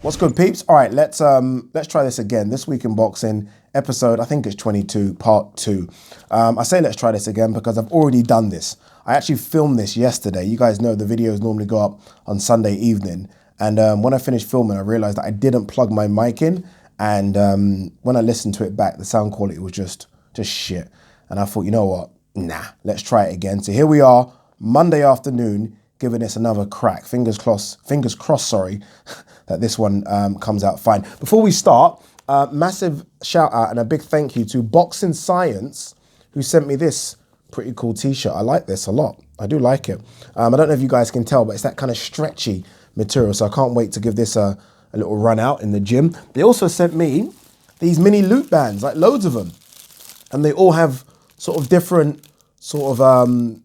What's good, peeps? All right, let's try this again. This week in boxing, episode I think it's 22, part 2. I say let's try this again because I've already done this. I actually filmed this yesterday. You guys know the videos normally go up on Sunday evening, and when I finished filming, I realized that I didn't plug my mic in, and when I listened to it back, the sound quality was just shit. And I thought, you know what? Nah, let's try it again. So here we are, Monday afternoon, giving this another crack. Fingers crossed, sorry, that this one comes out fine. Before we start, massive shout out and a big thank you to Boxing Science, who sent me this pretty cool t-shirt. I like this a lot. I do like it. I don't know if you guys can tell, but it's that kind of stretchy material. So I can't wait to give this a little run out in the gym. They also sent me these mini loop bands, like loads of them. And they all have sort of different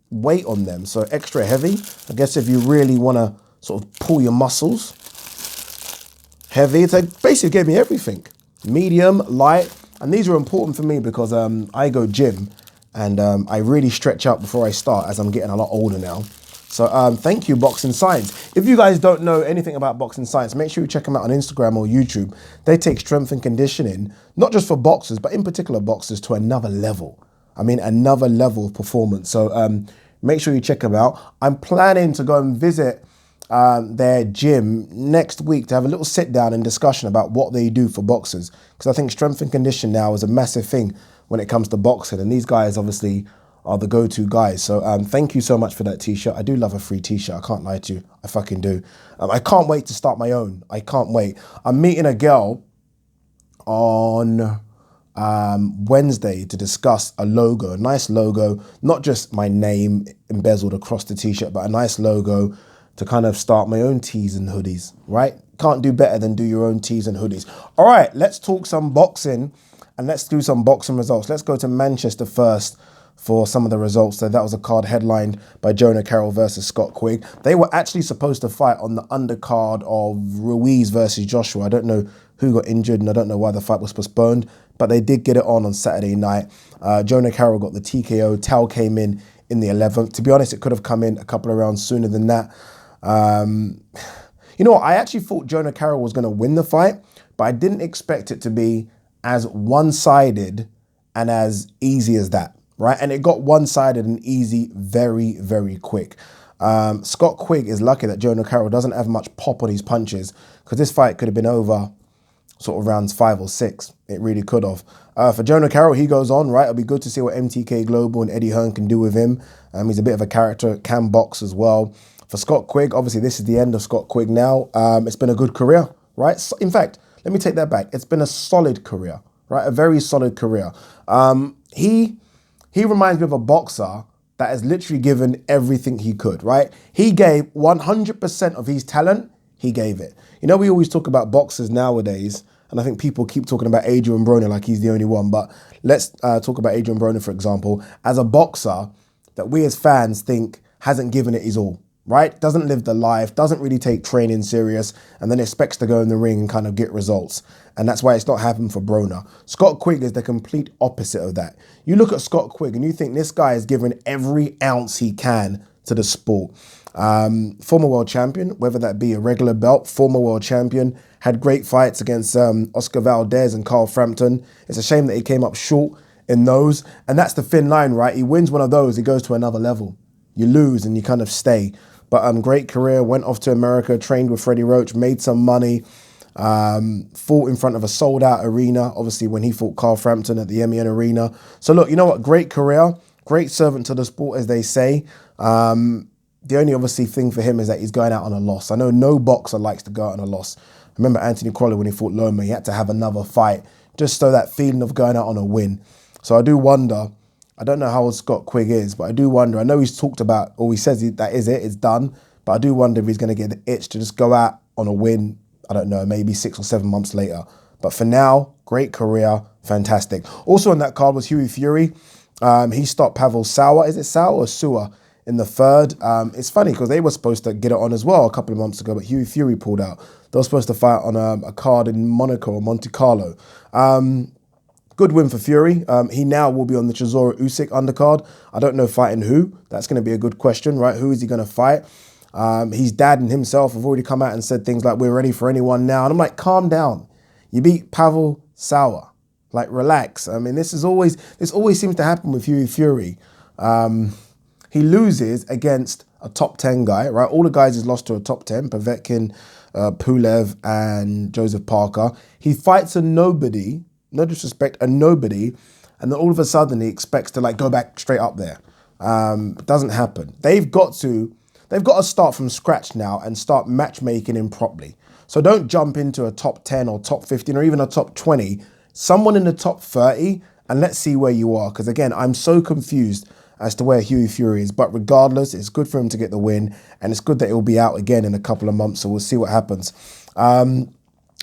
weight on them. So extra heavy. I guess if you really want to sort of pull your muscles. Heavy. It's like basically gave me everything. Medium, light. And these are important for me because I go gym and I really stretch out before I start as I'm getting a lot older now. So thank you, Boxing Science. If you guys don't know anything about Boxing Science, make sure you check them out on Instagram or YouTube. They take strength and conditioning, not just for boxers, but in particular boxers, to another level. I mean, another level of performance. So make sure you check them out. I'm planning to go and visit their gym next week to have a little sit down and discussion about what they do for boxers. Because I think strength and condition now is a massive thing when it comes to boxing. And these guys obviously are the go-to guys. So thank you so much for that t-shirt. I do love a free t-shirt. I can't lie to you. I fucking do. I can't wait to start my own. I can't wait. I'm meeting a girl on Wednesday to discuss a logo, a nice logo, not just my name embezzled across the t-shirt, but a nice logo to kind of start my own tees and hoodies, right? Can't do better than do your own tees and hoodies. All right, let's talk some boxing and let's do some boxing results. Let's go to Manchester first for some of the results. So that was a card headlined by Jonah Carroll versus Scott Quigg. They were actually supposed to fight on the undercard of Ruiz versus Joshua. I don't know who got injured and I don't know why the fight was postponed, but they did get it on Saturday night. Jonah Carroll got the TKO. Tal came in the 11th. To be honest, it could have come in a couple of rounds sooner than that. You know what? I actually thought Jonah Carroll was going to win the fight, but I didn't expect it to be as one-sided and as easy as that. Right, and it got one-sided and easy very, very quick. Scott Quigg is lucky that Jonah Carroll doesn't have much pop on his punches because this fight could have been over sort of rounds 5 or 6. It really could have. For Jonah Carroll, he goes on, right? It'll be good to see what MTK Global and Eddie Hearn can do with him. He's a bit of a character, can box as well. For Scott Quigg, obviously this is the end of Scott Quigg now. It's been a good career, right? In fact, let me take that back. It's been a solid career, right? A very solid career. He reminds me of a boxer that has literally given everything he could, right? He gave 100% of his talent, he gave it. You know, we always talk about boxers nowadays, and I think people keep talking about Adrian Broner like he's the only one, but let's talk about Adrian Broner, for example, as a boxer that we as fans think hasn't given it his all, right? Doesn't live the life, doesn't really take training serious, and then expects to go in the ring and kind of get results. And that's why it's not happened for Broner. Scott Quigg is the complete opposite of that. You look at Scott Quigg and you think this guy has given every ounce he can to the sport. Former world champion, whether that be a regular belt, former world champion, had great fights against Oscar Valdez and Carl Frampton. It's a shame that he came up short in those. And that's the thin line, right? He wins one of those, he goes to another level. You lose and you kind of stay. But great career, went off to America, trained with Freddie Roach, made some money, fought in front of a sold-out arena, obviously when he fought Carl Frampton at the MEN Arena. So look, you know what? Great career, great servant to the sport, as they say. The only obviously thing for him is that he's going out on a loss. I know no boxer likes to go out on a loss. I remember Anthony Crawley when he fought Loma, he had to have another fight just so that feeling of going out on a win. So I do wonder, I don't know how old Scott Quigg is, but I do wonder, I know he's talked about, or he says that is it, it's done, but I do wonder if he's going to get the itch to just go out on a win, I don't know, maybe 6 or 7 months later. But for now, great career, fantastic. Also on that card was Hughie Fury. He stopped Pavel Sauer, is it Sauer or Sewer, in the third. It's funny because they were supposed to get it on as well a couple of months ago, but Hughie Fury pulled out. They were supposed to fight on a card in Monaco or Monte Carlo. Good win for Fury. He now will be on the Chisora Usyk undercard. I don't know fighting who. That's going to be a good question, right? Who is he going to fight? His dad and himself have already come out and said things like, we're ready for anyone now. And I'm like, calm down. You beat Pavel Sauer. Like, relax. I mean, this always seems to happen with Hughie Fury. He loses against a top 10 guy, right? All the guys he's lost to a top 10, Povetkin, Pulev, and Joseph Parker. He fights a nobody, no disrespect, a nobody, and then all of a sudden he expects to like go back straight up there. It doesn't happen. They've got to start from scratch now and start matchmaking him properly. So don't jump into a top 10 or top 15 or even a top 20, someone in the top 30, and let's see where you are. Because again, I'm so confused as to where Hughie Fury is. But regardless, it's good for him to get the win, and it's good that he'll be out again in a couple of months, so we'll see what happens.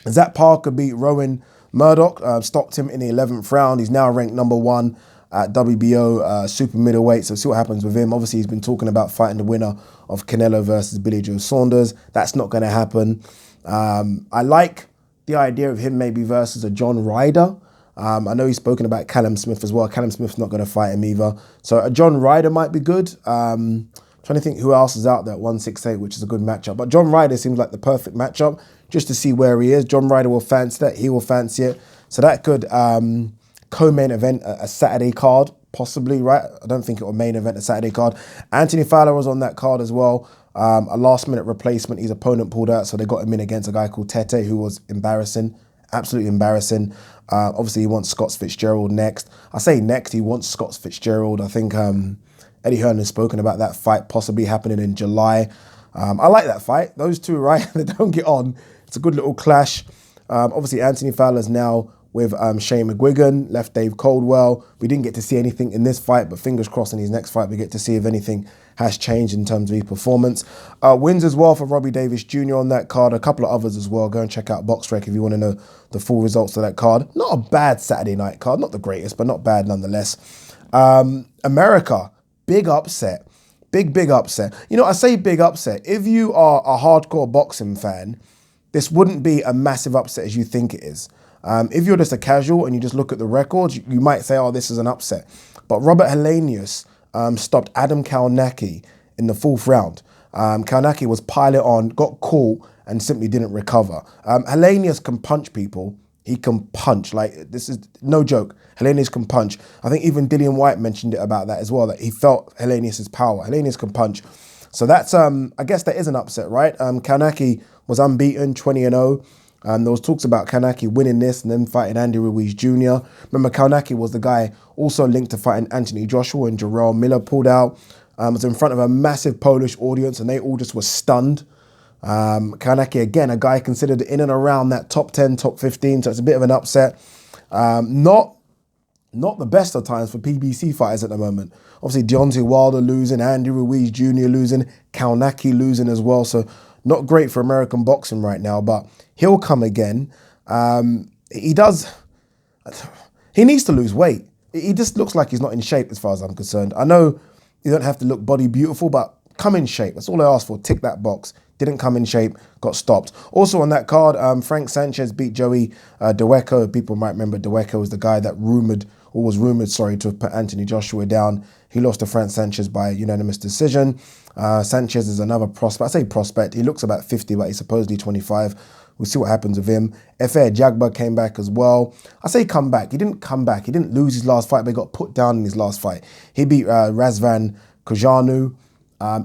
Zach Parker beat Rowan Murdoch, stopped him in the 11th round. He's now ranked number 1 at WBO super middleweight, so see what happens with him. Obviously, he's been talking about fighting the winner of Canelo versus Billy Joe Saunders. That's not going to happen. I like the idea of him maybe versus a John Ryder. I know he's spoken about Callum Smith as well. Callum Smith's not going to fight him either. So a John Ryder might be good. Trying to think who else is out there at 168, which is a good matchup. But John Ryder seems like the perfect matchup just to see where he is. John Ryder will fancy that. He will fancy it. So that could co-main event a Saturday card, possibly, right? I don't think it will main event a Saturday card. Anthony Fowler was on that card as well. A last-minute replacement. His opponent pulled out, so they got him in against a guy called Tete, who was embarrassing. Absolutely embarrassing. Obviously, he wants Scott Fitzgerald next. I say next, he wants Scott Fitzgerald. I think Eddie Hearn has spoken about that fight possibly happening in July. I like that fight. Those two, right? They don't get on. It's a good little clash. Obviously, Anthony Fowler's now with Shane McGuigan, left Dave Coldwell. We didn't get to see anything in this fight, but fingers crossed in his next fight we get to see if anything has changed in terms of his performance. Wins as well for Robbie Davis Jr. on that card. A couple of others as well. Go and check out BoxRec if you want to know the full results of that card. Not a bad Saturday night card. Not the greatest, but not bad nonetheless. America, big upset. Big upset. You know, I say big upset. If you are a hardcore boxing fan, this wouldn't be a massive upset as you think it is. If you're just a casual and you just look at the records, you might say, oh, this is an upset. But Robert Helenius stopped Adam Kalnacki in the 4th round. Kalnacki was piling on, got caught, and simply didn't recover. Helenius can punch people. He can punch. Like, this is no joke. Helenius can punch. I think even Dillian White mentioned it about that as well, that he felt Helenius' power. Helenius can punch. So that's, I guess that is an upset, right? Kalnacki was unbeaten, 20-0. There was talks about Kalnacki winning this and then fighting Andy Ruiz Jr. Remember, Kalnacki was the guy also linked to fighting Anthony Joshua, and Jarrell Miller pulled out. Was in front of a massive Polish audience and they all just were stunned. Kalnacki, again, a guy considered in and around that top 10, top 15, so it's a bit of an upset. Not the best of times for PBC fighters at the moment. Obviously, Deontay Wilder losing, Andy Ruiz Jr. losing, Kalnacki losing as well, so not great for American boxing right now, but he'll come again. He needs to lose weight. He just looks like he's not in shape as far as I'm concerned. I know you don't have to look body beautiful, but come in shape. That's all I asked for. Tick that box. Didn't come in shape, got stopped. Also on that card, Frank Sanchez beat Joey Daweko. People might remember Daweko was the guy that was rumored to have put Anthony Joshua down. He lost to Frank Sanchez by unanimous decision. Sanchez is another prospect. I say prospect. He looks about 50, but he's supposedly 25. We'll see what happens with him. Efe Jagba came back as well. I say come back. He didn't come back. He didn't lose his last fight, but he got put down in his last fight. He beat Razvan Kojanu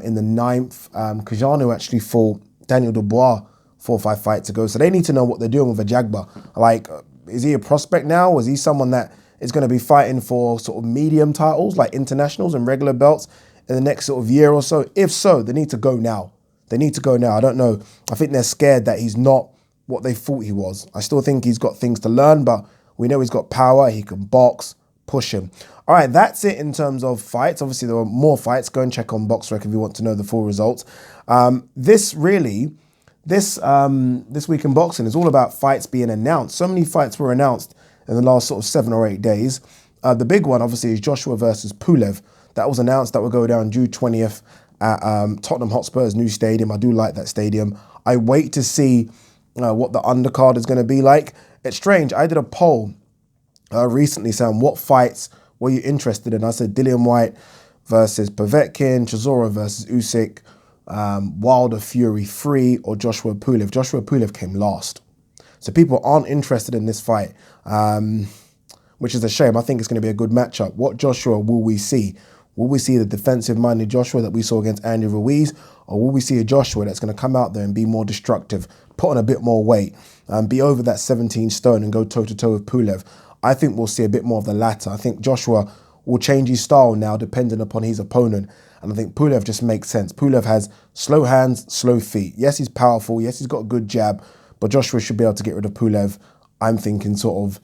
in the 9th. Kojanu actually fought Daniel Dubois 4 or 5 fights ago. So they need to know what they're doing with a Jagba. Like, is he a prospect now? Or is he someone that is going to be fighting for sort of medium titles, like internationals and regular belts in the next sort of year or so? If so, they need to go now. They need to go now. I don't know. I think they're scared that he's not what they thought he was. I still think he's got things to learn, but we know he's got power. He can box. Push him. All right, that's it in terms of fights. Obviously, there are more fights. Go and check on BoxRec if you want to know the full results. This week in boxing is all about fights being announced. So many fights were announced in the last sort of 7 or 8 days. The big one, obviously, is Joshua versus Pulev. That was announced. That will go down June 20th at Tottenham Hotspur's new stadium. I do like that stadium. I wait to see what the undercard is going to be like. It's strange. I did a poll recently saying what fights were you interested in. I said Dillian White versus Povetkin, Chisora versus Usyk, Wilder Fury 3 or Joshua Pulev. Joshua Pulev came last. So people aren't interested in this fight, which is a shame. I think it's going to be a good matchup. What Joshua will we see? Will we see the defensive-minded Joshua that we saw against Andy Ruiz? Or will we see a Joshua that's going to come out there and be more destructive, put on a bit more weight, be over that 17 stone and go toe-to-toe with Pulev? I think we'll see a bit more of the latter. I think Joshua will change his style now depending upon his opponent. And I think Pulev just makes sense. Pulev has slow hands, slow feet. Yes, he's powerful. Yes, he's got a good jab. But Joshua should be able to get rid of Pulev. I'm thinking sort of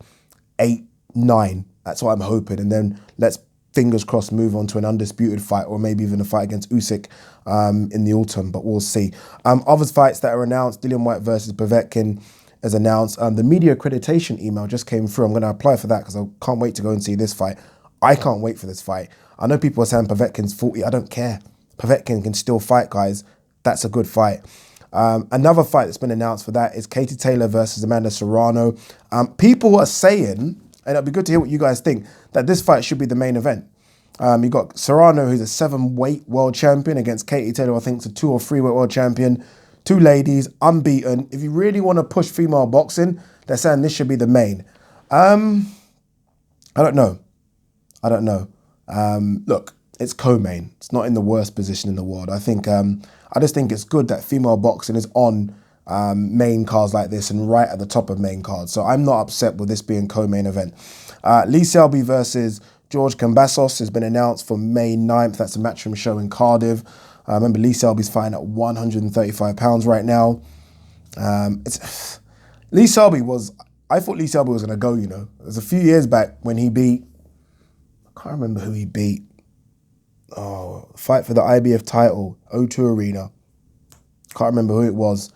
8-9. That's what I'm hoping. And then let's, fingers crossed, move on to an undisputed fight or maybe even a fight against Usyk in the autumn. But we'll see. Other fights that are announced, Dillian Whyte versus Povetkin is announced. The media accreditation email just came through. I'm going to apply for that because I can't wait to go and see this fight. I can't wait for this fight. I know people are saying Povetkin's 40. I don't care. Povetkin can still fight, guys. That's a good fight. Another fight that's been announced for that is Katie Taylor versus Amanda Serrano. People are saying, and it'll be good to hear what you guys think, that this fight should be the main event. You got Serrano, who's a 7-weight world champion, against Katie Taylor, I think it's a 2 or 3-weight world champion. Two ladies, unbeaten. If you really want to push female boxing, they're saying this should be the main. I don't know. Look, it's co-main. It's not in the worst position in the world. I think I just think it's good that female boxing is on main cards like this and right at the top of main cards. So I'm not upset with this being co-main event. Lee Selby versus George Kambasos has been announced for May 9th. That's a matchroom show in Cardiff. Remember, Lee Selby's fighting at 135 pounds right now. Lee Selby was, I thought Lee Selby was going to go, you know. It was a few years back when he beat, I can't remember who he beat. Oh, fight for the IBF title, O2 Arena. Can't remember who it was.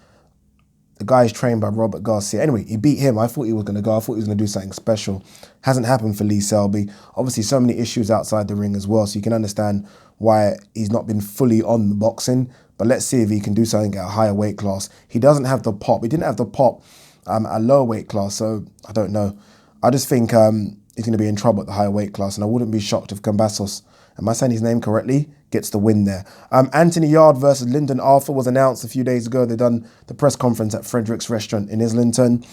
The guy's trained by Robert Garcia. Anyway, he beat him. I thought he was going to go. I thought he was going to do something special. Hasn't happened for Lee Selby. Obviously, so many issues outside the ring as well, so you can understand why he's not been fully on the boxing. But let's see if he can do something at a higher weight class. He doesn't have the pop. He didn't have the pop at a lower weight class, so I don't know. I just think he's going to be in trouble at the higher weight class, and I wouldn't be shocked if Kambasos, am I saying his name correctly, gets the win there. Anthony Yarde versus Lyndon Arthur was announced a few days ago. They've done the press conference at Frederick's Restaurant in Islington.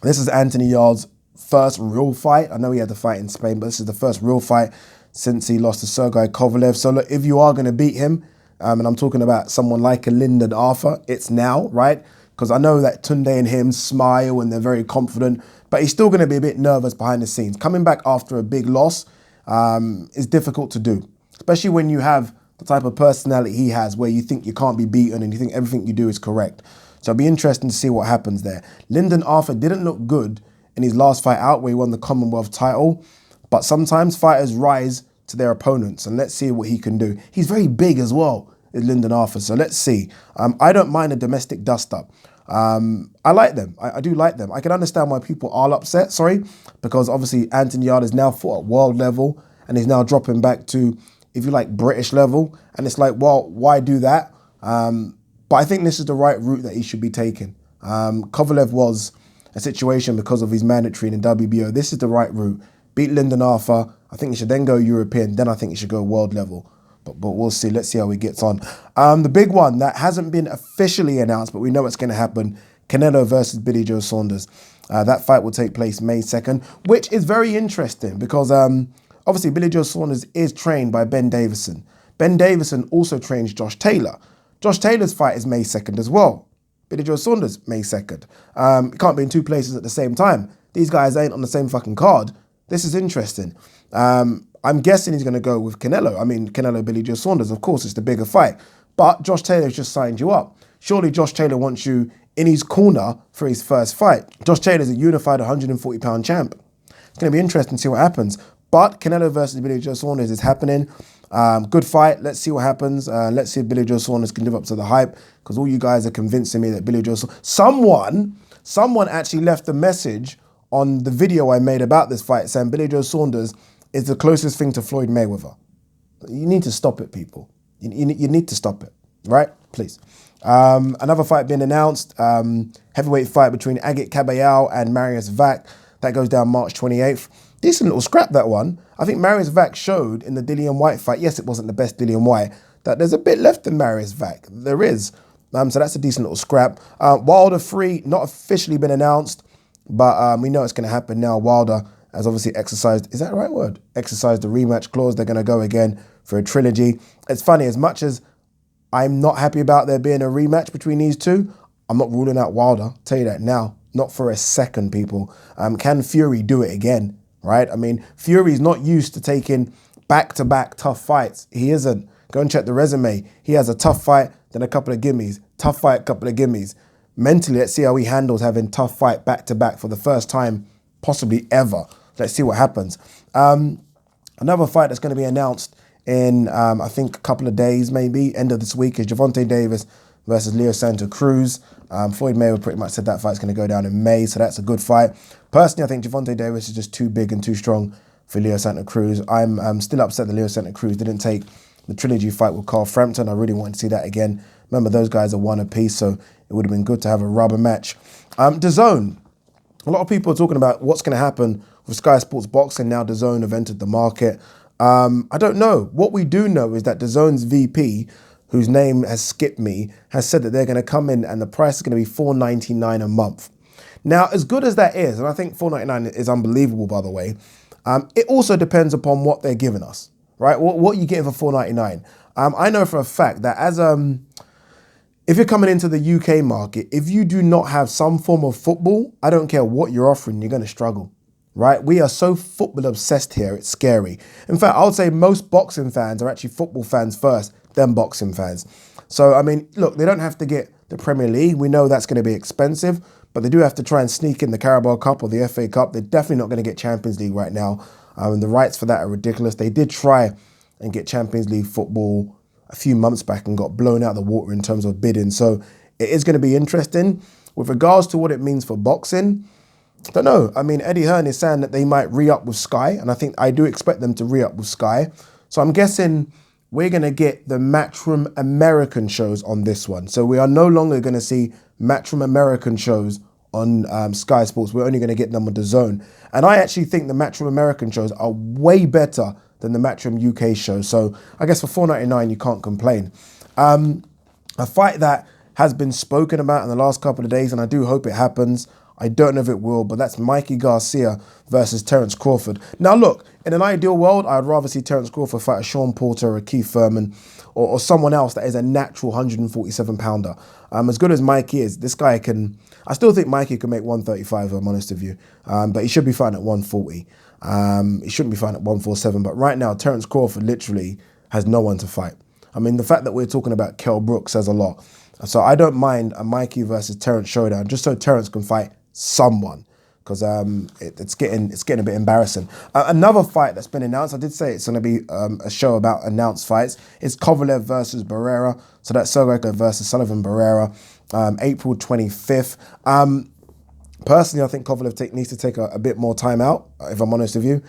This is Anthony Yarde's first real fight. I know he had the fight in Spain, but this is the first real fight since he lost to Sergey Kovalev. So look, if you are going to beat him, and I'm talking about someone like a Lyndon Arthur, it's now, right? Because I know that Tunde and him smile and they're very confident, but he's still going to be a bit nervous behind the scenes. Coming back after a big loss is difficult to do, especially when you have the type of personality he has where you think you can't be beaten and you think everything you do is correct. So it'll be interesting to see what happens there. Lyndon Arthur didn't look good in his last fight out where he won the Commonwealth title, but sometimes fighters rise to their opponents, and let's see what he can do. He's very big as well, is Lyndon Arthur, so let's see. I don't mind a domestic dust-up. I like them. I do like them. I can understand why people are upset, because obviously Anthony Yarde is now fought at world level and he's now dropping back to, if you like, British level. And it's like, well, why do that? But I think this is the right route that he should be taking. Kovalev was a situation because of his mandatory in WBO. This is the right route. Beat Lyndon Arthur. I think he should then go European. Then I think he should go world level. But we'll see. Let's see how he gets on. The big one that hasn't been officially announced, but we know it's going to happen, Canelo versus Billy Joe Saunders. That fight will take place May 2nd, which is very interesting because obviously Billy Joe Saunders is trained by Ben Davison. Ben Davison also trains Josh Taylor. Josh Taylor's fight is May 2nd as well. Billy Joe Saunders, May 2nd. You can't be in two places at the same time. These guys ain't on the same fucking card. This is interesting. I'm guessing he's going to go with Canelo. I mean, Canelo, Billy Joe Saunders, of course, it's the bigger fight. But Josh Taylor's just signed you up. Surely Josh Taylor wants you in his corner for his first fight. Josh Taylor's a unified 140-pound champ. It's going to be interesting to see what happens. But Canelo versus Billy Joe Saunders is happening. Good fight. Let's see what happens. Let's see if Billy Joe Saunders can live up to the hype, because all you guys are convincing me that Billy Joe Saunders... Someone actually left a message on the video I made about this fight saying Billy Joe Saunders is the closest thing to Floyd Mayweather. You need to stop it, people. You need to stop it, right? Please. Another fight being announced, heavyweight fight between Agit Kabayel and Marius Vac. That goes down March 28th. Decent little scrap, that one. I think Marius Vac showed in the Dillian Whyte fight, yes, it wasn't the best Dillian Whyte, that there's a bit left in Marius Vac. There is. So that's a decent little scrap. Wilder 3, not officially been announced, but we know it's going to happen now. Wilder has obviously exercised, is that the right word? Exercised the rematch clause. They're going to go again for a trilogy. It's funny, as much as I'm not happy about there being a rematch between these two, I'm not ruling out Wilder. I'll tell you that now. Not for a second, people. Can Fury do it again, right? I mean, Fury's not used to taking back-to-back tough fights. He isn't. Go and check the resume. He has a tough fight, then a couple of gimmies. Tough fight, couple of gimmies. Mentally, let's see how he handles having tough fight back-to-back for the first time, possibly ever. Let's see what happens. Another fight that's going to be announced in, I think, a couple of days, maybe, end of this week, is Gervonta Davis versus Leo Santa Cruz. Floyd Mayweather pretty much said that fight's going to go down in May, so that's a good fight. Personally, I think Gervonta Davis is just too big and too strong for Leo Santa Cruz. I'm still upset that Leo Santa Cruz didn't take the trilogy fight with Carl Frampton. I really want to see that again. Remember, those guys are one apiece, so it would have been good to have a rubber match. DAZN. A lot of people are talking about what's going to happen with Sky Sports Boxing now DAZN have entered the market. I don't know. What we do know is that DAZN's VP, whose name has skipped me, has said that they're going to come in and the price is going to be $4.99 a month. Now, as good as that is, and I think $4.99 is unbelievable, by the way, it also depends upon what they're giving us, right? What are you getting for $4.99? I know for a fact that as if you're coming into the UK market, if you do not have some form of football, I don't care what you're offering, you're going to struggle, right? We are so football obsessed here, it's scary. In fact, I would say most boxing fans are actually football fans first, then boxing fans. So, I mean, look, they don't have to get the Premier League. We know that's going to be expensive, but they do have to try and sneak in the Carabao Cup or the FA Cup. They're definitely not going to get Champions League right now. And the rights for that are ridiculous. They did try and get Champions League football a few months back and got blown out of the water in terms of bidding. So it is going to be interesting. With regards to what it means for boxing, I don't know. I mean, Eddie Hearn is saying that they might re-up with Sky, and I do expect them to re-up with Sky. So I'm guessing we're going to get the Matchroom American shows on this one. So we are no longer going to see Matchroom American shows on Sky Sports. We're only going to get them on DAZN. And I actually think the Matchroom American shows are way better than the Matchroom UK shows. So I guess for $4.99, you can't complain. A fight that has been spoken about in the last couple of days, and I do hope it happens. I don't know if it will, but that's Mikey Garcia versus Terence Crawford. Now, look, in an ideal world, I'd rather see Terence Crawford fight a Sean Porter or a Keith Thurman or someone else that is a natural 147-pounder. As good as Mikey is, this guy can... I still think Mikey can make 135, if I'm honest with you, but he should be fighting at 140. He shouldn't be fighting at 147, but right now, Terence Crawford literally has no one to fight. I mean, the fact that we're talking about Kell Brook says a lot. So I don't mind a Mikey versus Terence showdown, just so Terence can fight someone, because it's getting a bit embarrassing. Another fight that's been announced, I did say it's going to be a show about announced fights, is Kovalev versus Barrera. So that's Serrano versus Sullivan Barrera, April 25th. Personally, I think Kovalev needs to take a bit more time out, if I'm honest with you.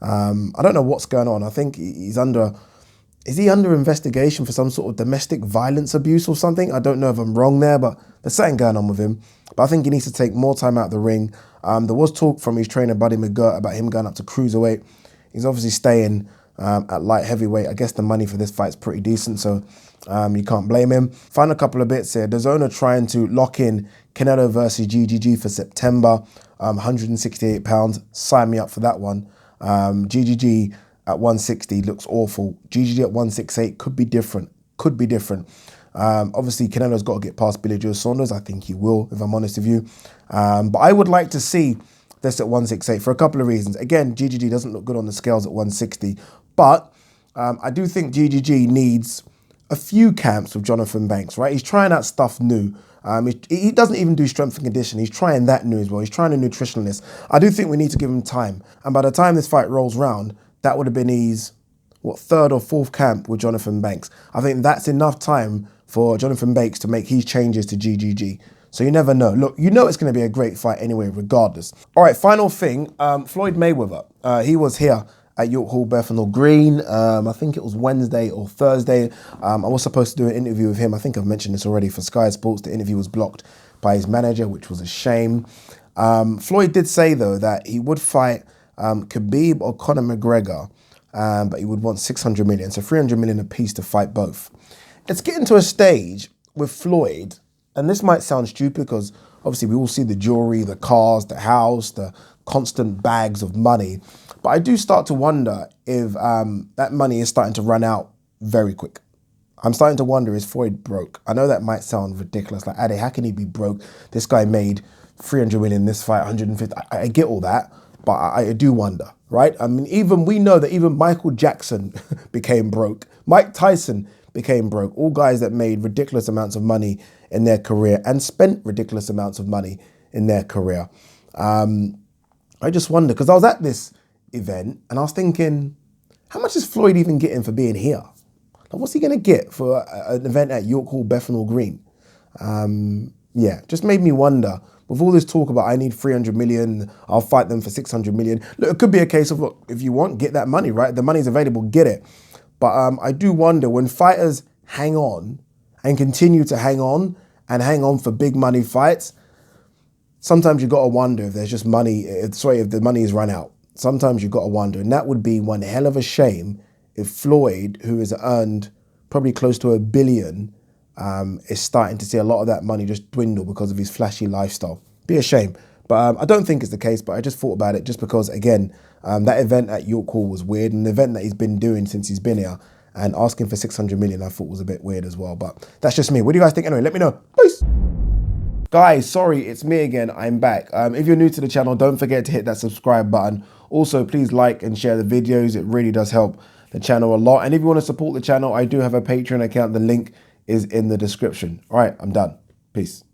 I don't know what's going on. I think he's under... Is he under investigation for some sort of domestic violence abuse or something? I don't know if I'm wrong there, but there's something going on with him. But I think he needs to take more time out of the ring. There was talk from his trainer, Buddy McGirt, about him going up to cruiserweight. He's obviously staying at light heavyweight. I guess the money for this fight's pretty decent, so you can't blame him. Final couple of bits here. DAZN are trying to lock in Canelo versus GGG for September, 168 pounds. Sign me up for that one. GGG at 160 looks awful. GGG at 168 could be different. Obviously, Canelo's got to get past Billy Joe Saunders. I think he will, if I'm honest with you. But I would like to see this at 168 for a couple of reasons. Again, GGG doesn't look good on the scales at 160. But I do think GGG needs a few camps with Jonathan Banks, right? He's trying out stuff new. He doesn't even do strength and conditioning. He's trying that new as well. He's trying a nutritionalist. I do think we need to give him time. And by the time this fight rolls round, that would have been his, third or fourth camp with Jonathan Banks. I think that's enough time for Jonathan Banks to make his changes to GGG. So you never know. Look, you know it's going to be a great fight anyway, regardless. All right, final thing, Floyd Mayweather. He was here at York Hall, Bethnal Green. I think it was Wednesday or Thursday. I was supposed to do an interview with him. I think I've mentioned this already for Sky Sports. The interview was blocked by his manager, which was a shame. Floyd did say, though, that he would fight Khabib or Conor McGregor but he would want 600 million, so 300 million apiece to fight both. It's getting to a stage with Floyd, and this might sound stupid because obviously we all see the jewelry, the cars, the house, the constant bags of money, but I do start to wonder if that money is starting to run out very quick. I'm starting to wonder, is Floyd broke? I know that might sound ridiculous, like, Ade, how can he be broke? This guy made 300 million in this fight, 150. I get all that, but I do wonder, right? I mean, we know that even Michael Jackson became broke. Mike Tyson became broke. All guys that made ridiculous amounts of money in their career and spent ridiculous amounts of money in their career. I just wonder, because I was at this event and I was thinking, how much is Floyd even getting for being here? Like, what's he going to get for an event at York Hall, Bethnal Green? Yeah, just made me wonder. With all this talk about I need 300 million, I'll fight them for 600 million. Look, it could be a case of, look, if you want, get that money, right? The money's available, get it. But I do wonder, when fighters hang on and continue to hang on and hang on for big money fights, sometimes you've got to wonder if there's just money, if the money is run out. Sometimes you've got to wonder, and that would be one hell of a shame if Floyd, who has earned probably close to $1 billion, is starting to see a lot of that money just dwindle because of his flashy lifestyle. Be a shame. But I don't think it's the case, but I just thought about it just because, again, that event at York Hall was weird, and the event that he's been doing since he's been here and asking for 600 million I thought was a bit weird as well. But that's just me. What do you guys think? Anyway, let me know. Peace. Guys, sorry, it's me again. I'm back. If you're new to the channel, don't forget to hit that subscribe button. Also, please like and share the videos. It really does help the channel a lot. And if you want to support the channel, I do have a Patreon account. The link is in the description. All right, I'm done. Peace.